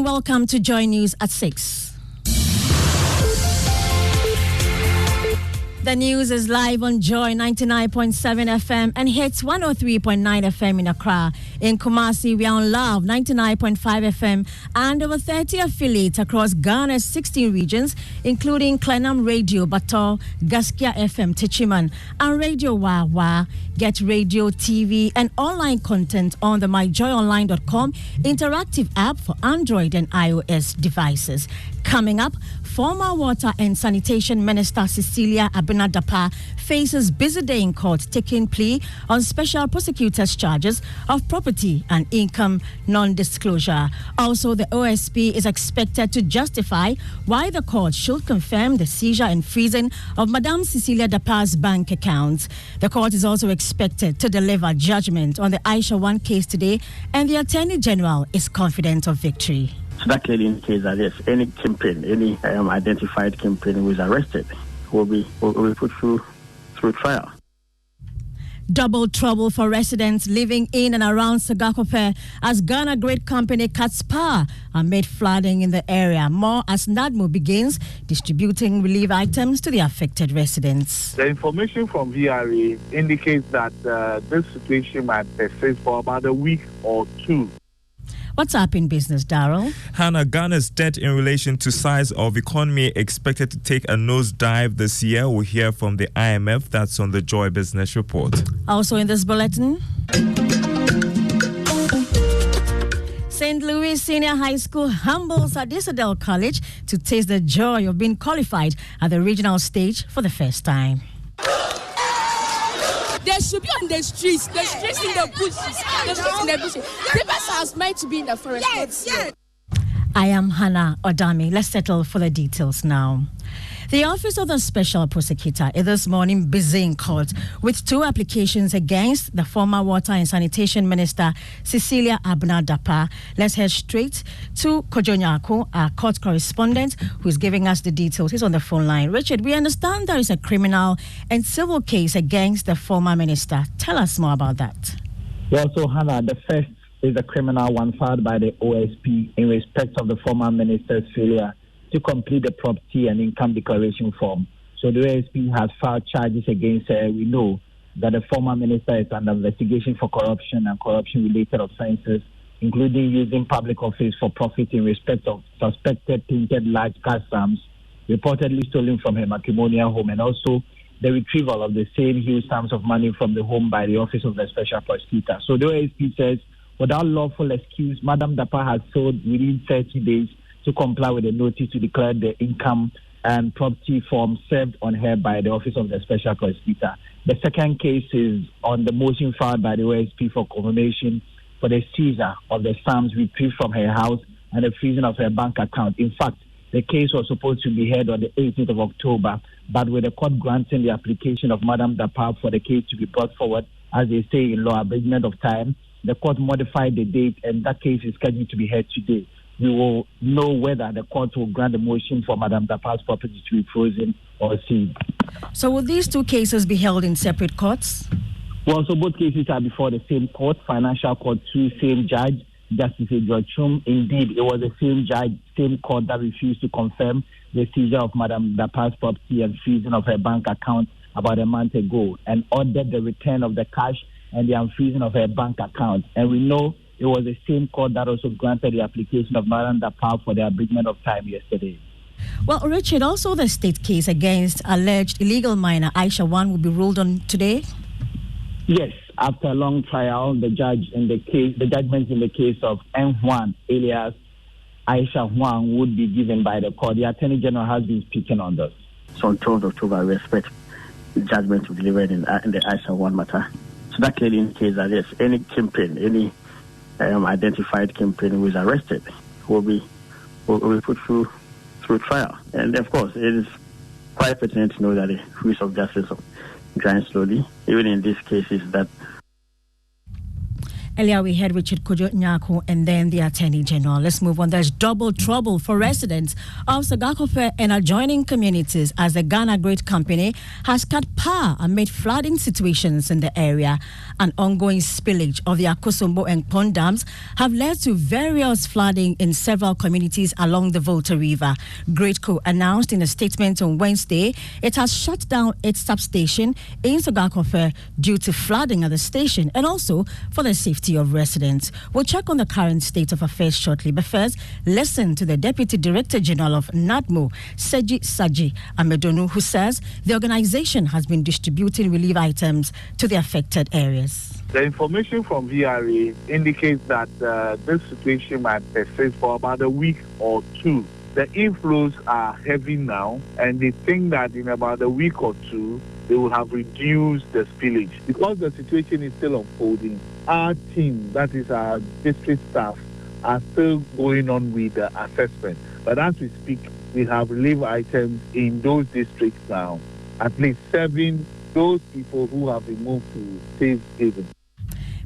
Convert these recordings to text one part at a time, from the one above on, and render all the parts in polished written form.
welcome to Joy News at 6. The news is live on Joy 99.7 FM and hits 103.9 FM in Accra. In Kumasi, we are on Love 99.5 FM and over 30 affiliates across Ghana's 16 regions, including Klenam Radio, Bato, Gaskia FM, Techiman, and Radio Wawa. Get radio, TV, and online content on the myjoyonline.com interactive app for Android and iOS devices. Coming up, former Water and Sanitation Minister Cecilia Dapaah faces busy day in court, taking plea on Special Prosecutor's charges of property and income non-disclosure. Also, the OSP is expected to justify why the court should confirm the seizure and freezing of Madam Cecilia Dapaah's bank accounts. The court is also expected to deliver judgment on the Aisha 1 case today, and the Attorney General is confident of victory. So that clearly indicates that yes, any kingpin, any identified kingpin who is arrested will be put through trial. Double trouble for residents living in and around Sagakope as Ghana Great Company cuts power amid flooding in the area. More as NADMO begins distributing relief items to the affected residents. The information from VRA indicates that this situation might persist for about a week or two. What's up in business, Darryl? Hannah, Ghana's debt in relation to size of economy expected to take a nosedive this year. We'll hear from the IMF. That's on the Joy Business Report. Also in this bulletin, St. Louis Senior High School humbles Adisadel College to taste the joy of being qualified at the regional stage for the first time. They should be on the streets in the bushes. People are meant to be in the forest. Yes. I am Hannah Odami. Let's settle for the details now. The Office of the Special Prosecutor is this morning busy in court with two applications against the former Water and Sanitation Minister Cecilia Dapaah. Let's head straight to Kojonyako, our court correspondent, who is giving us the details. He's on the phone line. Richard, we understand there is a criminal and civil case against the former minister. Tell us more about that. Well, so Hannah, the first is a criminal one filed by the OSP in respect of the former minister's failure to complete the property and income declaration form. So the OSP has filed charges against her. We know that the former minister is under investigation for corruption and corruption-related offences, including using public office for profit in respect of suspected tainted large cash sums reportedly stolen from her matrimonial home, and also the retrieval of the same huge sums of money from the home by the Office of the Special Prosecutor. So the OSP says, without lawful excuse, Madam Dapaah has failed within 30 days to comply with the notice to declare the income and property form served on her by the Office of the Special Prosecutor. The second case is on the motion filed by the OSP for confirmation for the seizure of the sums retrieved from her house and the freezing of her bank account. In fact, the case was supposed to be heard on the 18th of October, but with the court granting the application of Madam Dapaah for the case to be brought forward, as they say in law, abridgment of time, the court modified the date and that case is scheduled to be heard today. We will know whether the court will grant the motion for Madam Dapaah's property to be frozen or seized. So will these two cases be held in separate courts? Well, so both cases are before the same court, Financial Court 2, same judge, Justice George Chum. Indeed, it was the same judge, same court that refused to confirm the seizure of Madam Dapaah's property and freezing of her bank account about a month ago and ordered the return of the cash and the unfreezing of her bank account. And we know it was the same court that also granted the application of Madam Dapaah for the abridgment of time yesterday. Well, Richard, also the state case against alleged illegal miner Aisha 1 will be ruled on today? Yes, after a long trial, the judgment in the case of M1 alias Aisha 1 would be given by the court. The Attorney General has been speaking on this. So on 12th October, we expect judgment to be delivered in the Aisha 1 matter. So that clearly indicates that yes, any kingpin, any identified kingpin who is arrested will be put through trial. And of course, it is quite pertinent to know that the wheels of justice grind slowly, even in these cases that. Earlier, we had Richard Kojo Nyako and then the Attorney General. Let's move on. There's double trouble for residents of Sagakope and adjoining communities as the Ghana Great Company has cut power amid flooding situations in the area. An ongoing spillage of the Akosombo and Pond dams have led to various flooding in several communities along the Volta River. Greatco announced in a statement on Wednesday it has shut down its substation in Sagakope due to flooding at the station and also for the safety of residents. We'll check on the current state of affairs shortly, but first, listen to the Deputy Director General of NADMO, Seji Saji Amedonu, who says the organization has been distributing relief items to the affected areas. The information from VRA indicates that this situation might persist for about a week or two. The inflows are heavy now, and they think that in about a week or two, they will have reduced the spillage. Because the situation is still unfolding, our team, that is our district staff, are still going on with the assessment. But as we speak, we have relief items in those districts now. At least 7, those people who have been moved to safe haven.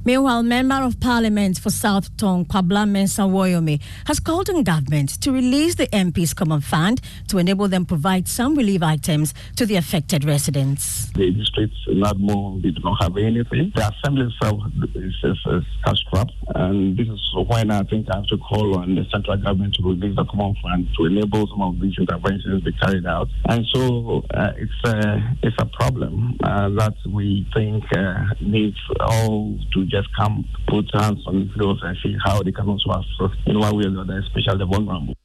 Meanwhile, Member of Parliament for South Tong, Kwabla Mensah Woyome, has called on government to release the MP's Common Fund to enable them provide some relief items to the affected residents. The districts in Nadmo did not have anything. The assembly itself is cash-strapped, and this is when I think I have to call on the central government to release the Common Fund to enable some of these interventions to be carried out. And so it's a problem that we think needs all to just come, put hands on the floors and see how they can also assist in one way or the other, especially the vulnerable.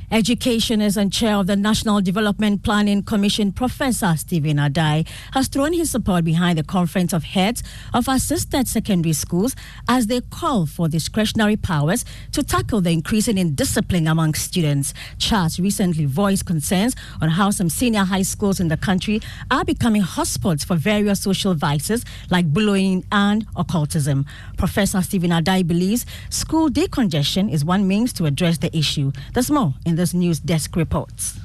Educationist and chair of the National Development Planning Commission, Professor Stephen Adai, has thrown his support behind the Conference of Heads of Assisted Secondary Schools as they call for discretionary powers to tackle the increasing indiscipline among students. CHAS recently voiced concerns on how some senior high schools in the country are becoming hotspots for various social vices like bullying and occultism. Professor Stephen Adai believes school decongestion is one means to address the issue. There's more in this news desk reports.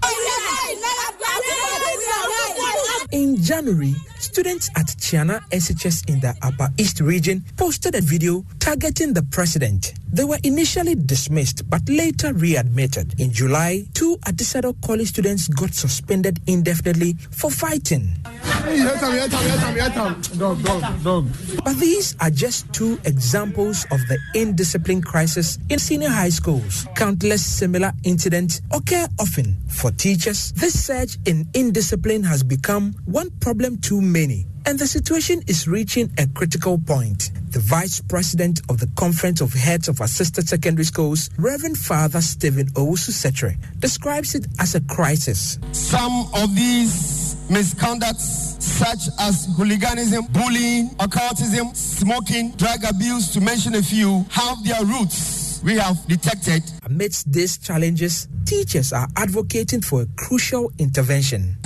In January, students at Chiana SHS in the Upper East region posted a video targeting the president. They were initially dismissed but later readmitted. In July, 2 Adisado College students got suspended indefinitely for fighting. But these are just 2 examples of the indiscipline crisis in senior high schools. Countless similar incidents occur often. For teachers, this surge in indiscipline has become one problem too many, and the situation is reaching a critical point. The Vice President of the Conference of Heads of Assisted Secondary Schools, Reverend Father Stephen Owusu-Setre, describes it as a crisis. Some of these misconducts, such as hooliganism, bullying, occultism, smoking, drug abuse, to mention a few, have their roots we have detected. Amidst these challenges, teachers are advocating for a crucial intervention.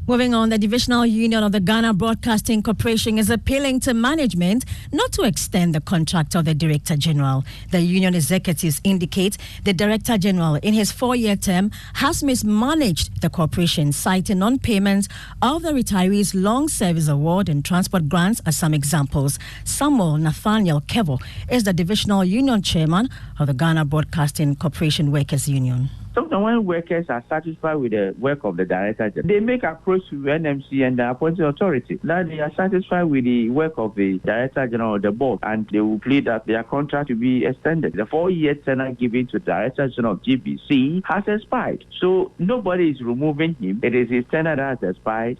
Moving on, the Divisional Union of the Ghana Broadcasting Corporation is appealing to management not to extend the contract of the Director General. The union executives indicate the Director General in his 4-year term has mismanaged the corporation, citing non-payment of the Retirees Long Service Award and transport grants as some examples. Samuel Nathaniel Kevo is the Divisional Union Chairman of the Ghana Broadcasting Corporation Workers Union. Sometimes when workers are satisfied with the work of the Director General, they make approach to NMC and the appointing authority. Now they are satisfied with the work of the Director General of the board, and they will plead that their contract will be extended. The 4-year tenure given to Director General of GBC has expired. So nobody is removing him. It is his tenure that has expired.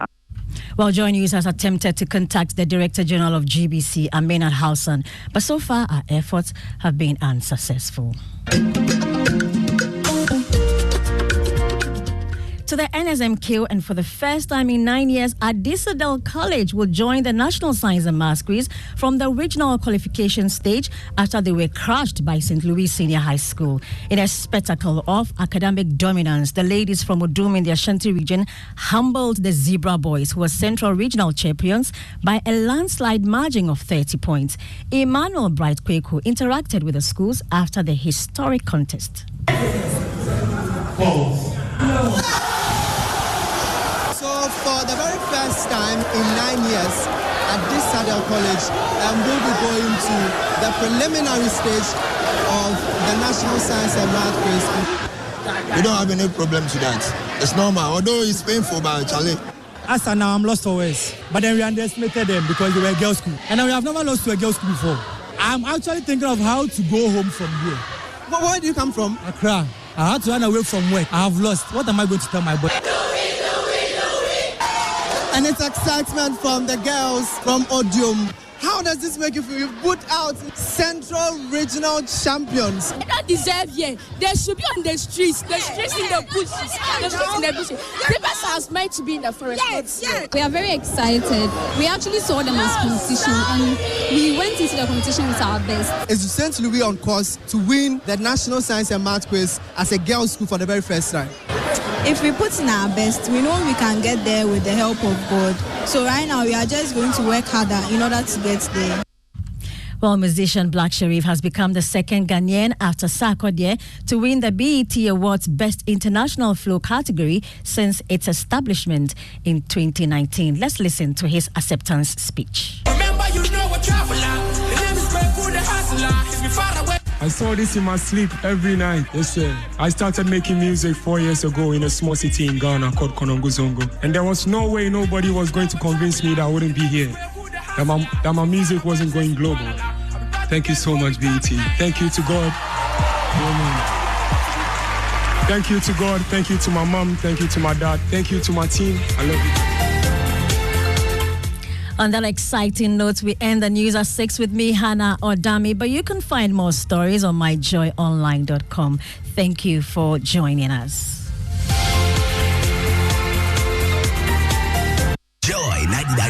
Well, Joy News has attempted to contact the Director General of GBC, Aminat Hausan, but so far our efforts have been unsuccessful. To the NSMQ, and for the first time in 9 years, Adisadel College will join the National Science and Maths quiz from the regional qualification stage after they were crushed by St. Louis Senior High School. In a spectacle of academic dominance, the ladies from Udum in the Ashanti region humbled the Zebra Boys, who were Central Regional champions, by a landslide margin of 30 points. Emmanuel Bright Kweku interacted with the schools after the historic contest. So for the very first time in 9 years, at this Sadell College, we'll be going to the preliminary stage of the National Science and Math Quiz. We don't have any problem to that. It's normal, although it's painful, but Charlie. As of now, I'm lost for words. But then we underestimated them because they were girls' school. And we have never lost to a girls' school before. I'm actually thinking of how to go home from here. Where do you come from? Accra. I had to run away from work. I have lost. What am I going to tell my boy? And it's excitement from the girls from Odium. How does this make you feel? You've put out Central Regional Champions. They don't deserve here. They should be on the streets in the bushes, People are meant to be in the forest. Yes. We are very excited. We actually saw them as competition and we went into the competition with our best. Is St. Louis on course to win the National Science and Math Quiz as a girls' school for the very first time? If we put in our best, we know we can get there with the help of God. So right now, we are just going to work harder in order to get there. Well, musician Black Sherif has become the second Ghanaian after Sarkodie to win the BET Awards Best International Flow category since its establishment in 2019. Let's listen to his acceptance speech. Remember, you know a traveler. The name is Beku the Hustler. If you far away. I saw this in my sleep every night. Yes, sir. I started making music 4 years ago in a small city in Ghana called Kononguzongo. And there was no way nobody was going to convince me that I wouldn't be here, that my music wasn't going global. Thank you so much, BET. Thank you to God. Amen. Thank you to God. Thank you to my mom. Thank you to my dad. Thank you to my team. I love you. On that exciting note, we end the news at 6 with me, Hannah Odami. But you can find more stories on myjoyonline.com. Thank you for joining us.